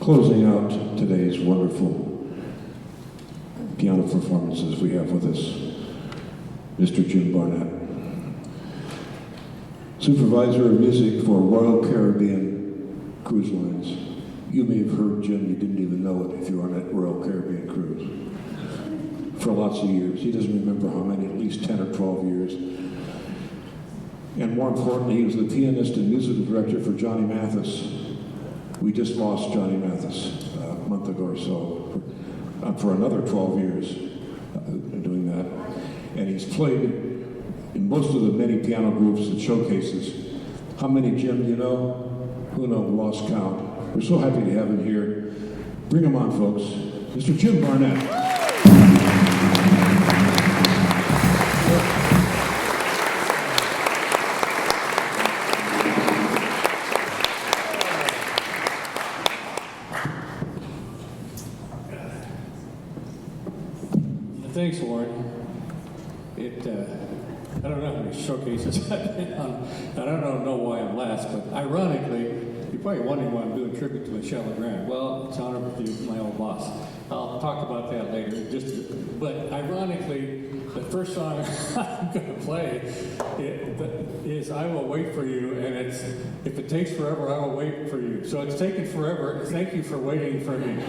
Closing out today's wonderful piano performances, we have with us Mr. Jim Barnett, supervisor of music for Royal Caribbean Cruise Lines. You may have heard Jim, you didn't even know it if you were on that Royal Caribbean cruise for lots of years. He doesn't remember how many, at least 10 or 12 years. And more importantly, he was the pianist and musical director for Johnny Mathis. We just lost Johnny Mathis a month ago or so for another 12 years doing that. And he's played in most of the many piano groups and showcases. How many, Jim, do you know? Who knows? Lost count. We're so happy to have him here. Bring him on, folks. Mr. Jim Barnett. Thanks, Warren. I don't know how many showcases I've been on. I don't know why I'm last, but ironically, you're probably wondering why I'm doing tribute to Michelle Legrand. Well, it's an honor with you, my old boss. I'll talk about that later. But ironically, the first song I'm going to play is "I Will Wait for You," and it's "If It Takes Forever, I Will Wait for You." So it's taken forever. Thank you for waiting for me.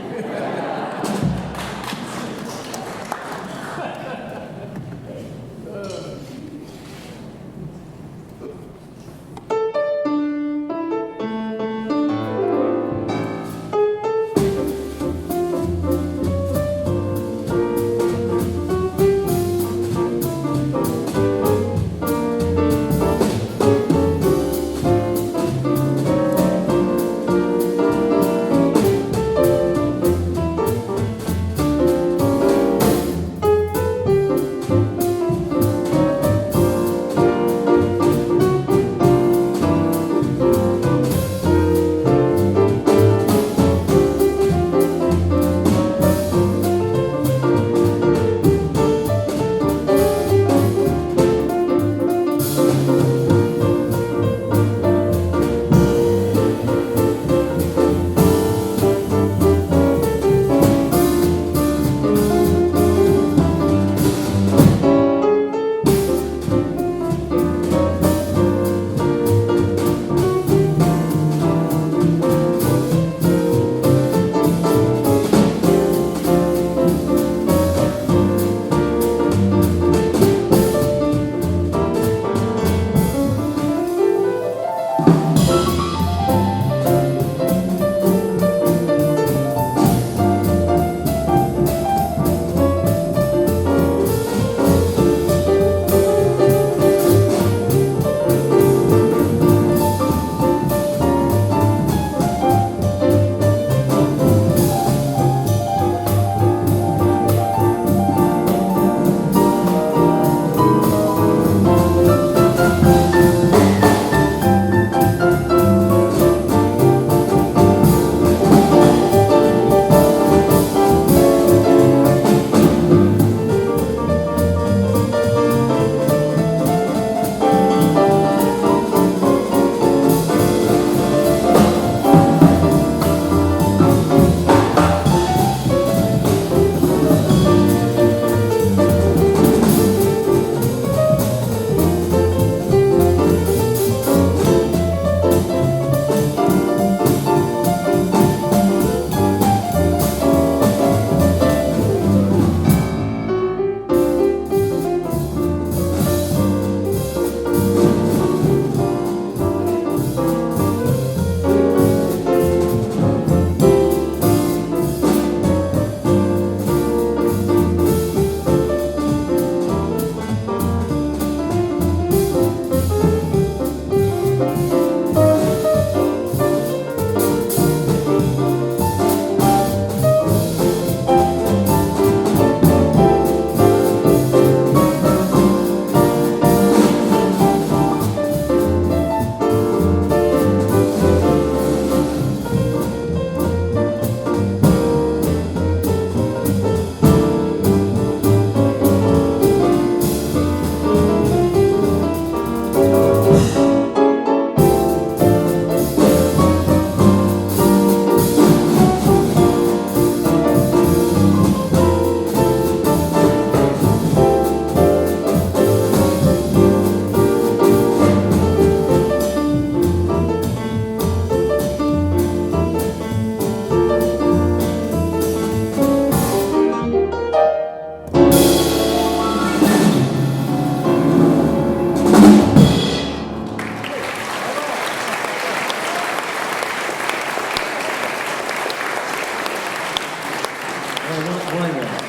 explain that.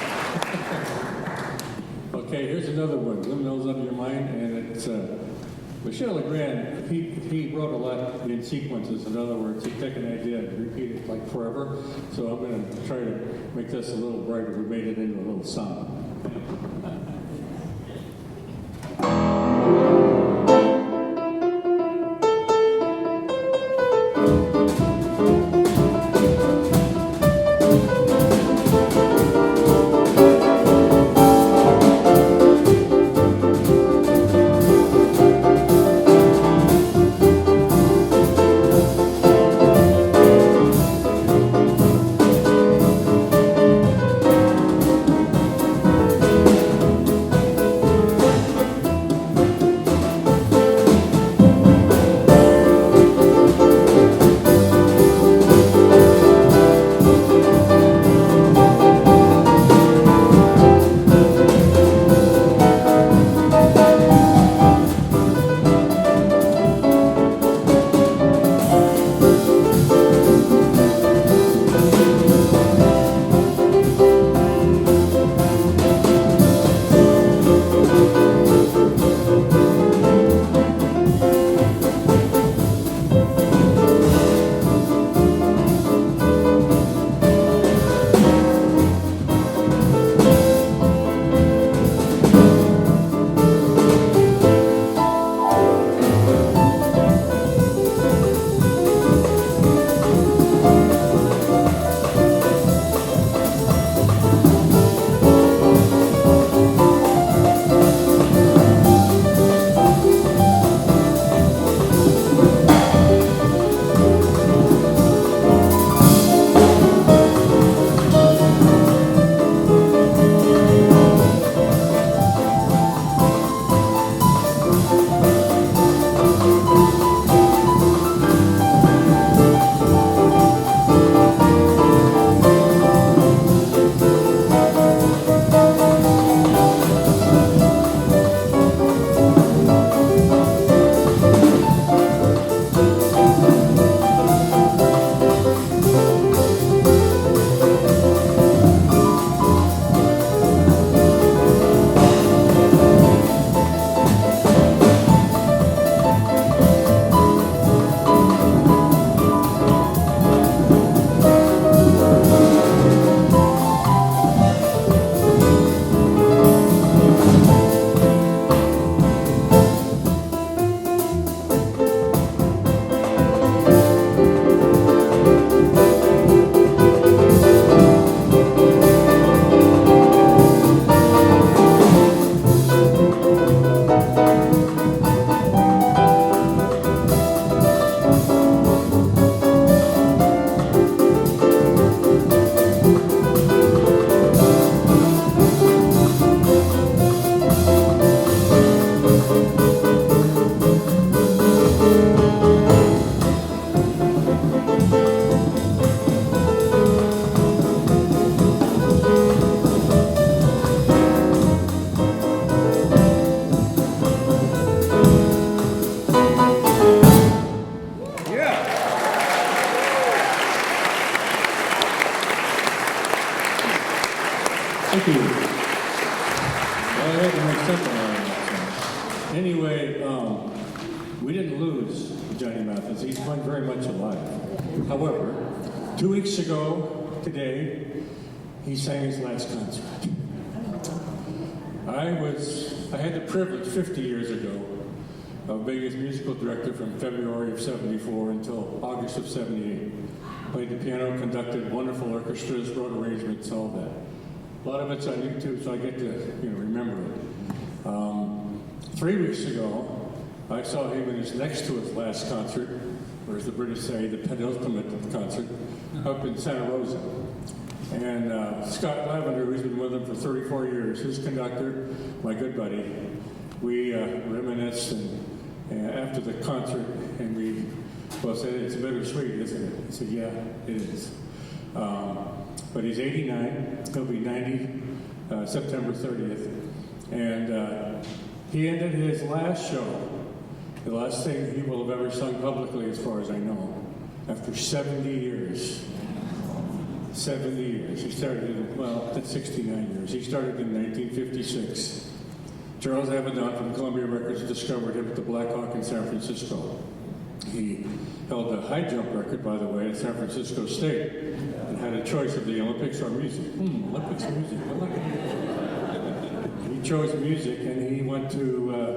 Okay, here's another one. Liminals Under Your Mind, and it's Michel Legrand. He wrote a lot in sequences. In other words, he'd take an idea and repeat it like forever. So I'm going to try to make this a little brighter. We made it into a little song. Thank you. Well, I had to make something out of that. Anyway, we didn't lose Johnny Mathis. He's quite very much alive. However, 2 weeks ago today, he sang his last concert. I had the privilege 50 years ago of being his musical director from February of '74 until August of '78. Played the piano, conducted wonderful orchestras, wrote arrangements, all that. A lot of it's on YouTube, so I get to remember it. 3 weeks ago, I saw him in his next to his last concert, or as the British say, the penultimate concert, up in Santa Rosa. And Scott Lavender, who's been with him for 34 years, his conductor, my good buddy, we reminisced and after the concert, and we said, it's bittersweet, isn't it? He said, yeah, it is. But he's 89, he'll be 90 September 30th. And he ended his last show, the last thing he will have ever sung publicly as far as I know, after 70 years. 70 years. He started in, well, that's 69 years. He started in 1956. Charles Avedon from Columbia Records discovered him at the Black Hawk in San Francisco. He held the high jump record, by the way, at San Francisco State, and had a choice of the Olympics or music. Olympics or music? He chose music, and he went to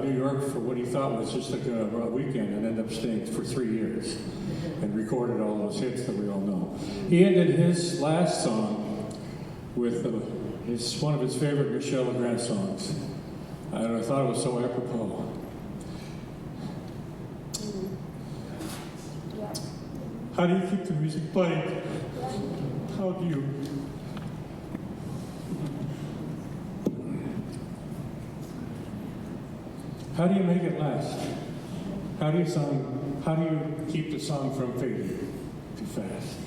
New York for what he thought was just like a weekend, and ended up staying for 3 years and recorded all those hits that we all know. He ended his last song with one of his favorite Michel Legrand songs. I thought it was so apropos. How do you keep the music playing? How do you? How do you make it last? How do you keep the song from fading too fast?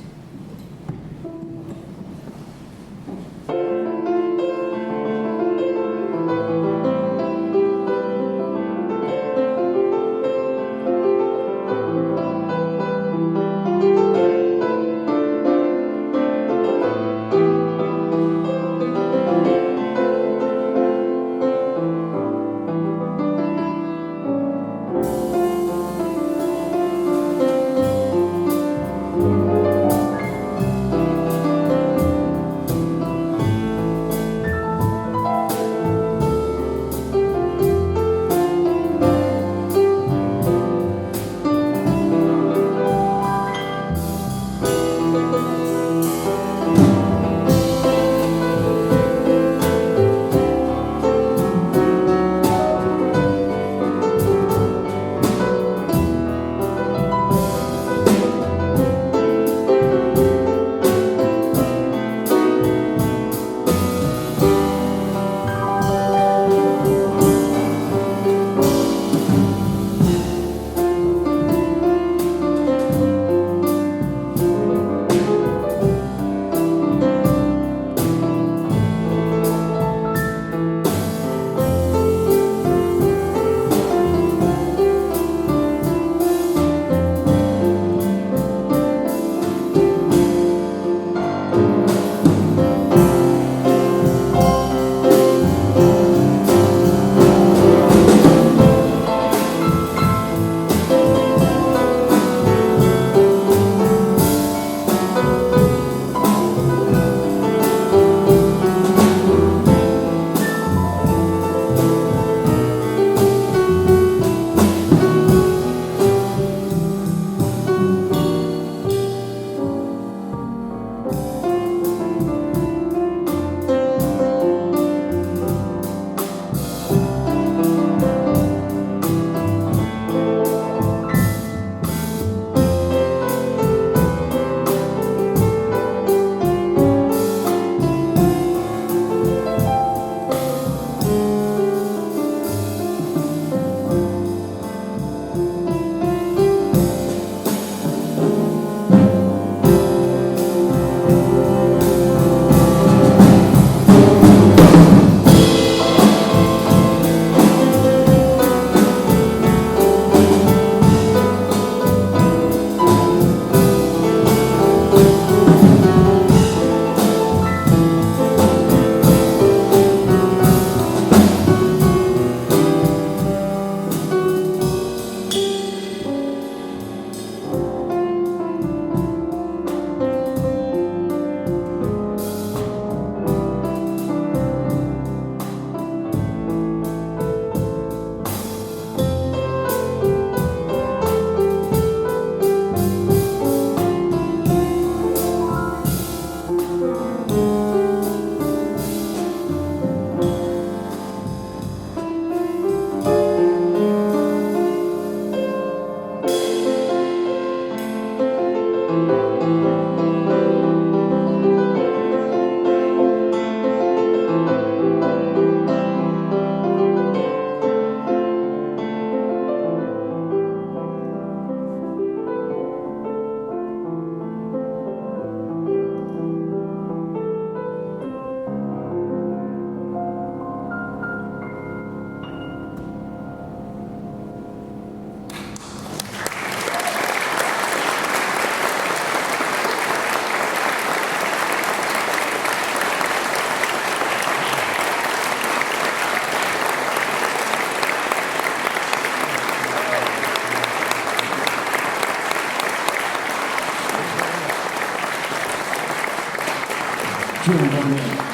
Zoom, Barnett.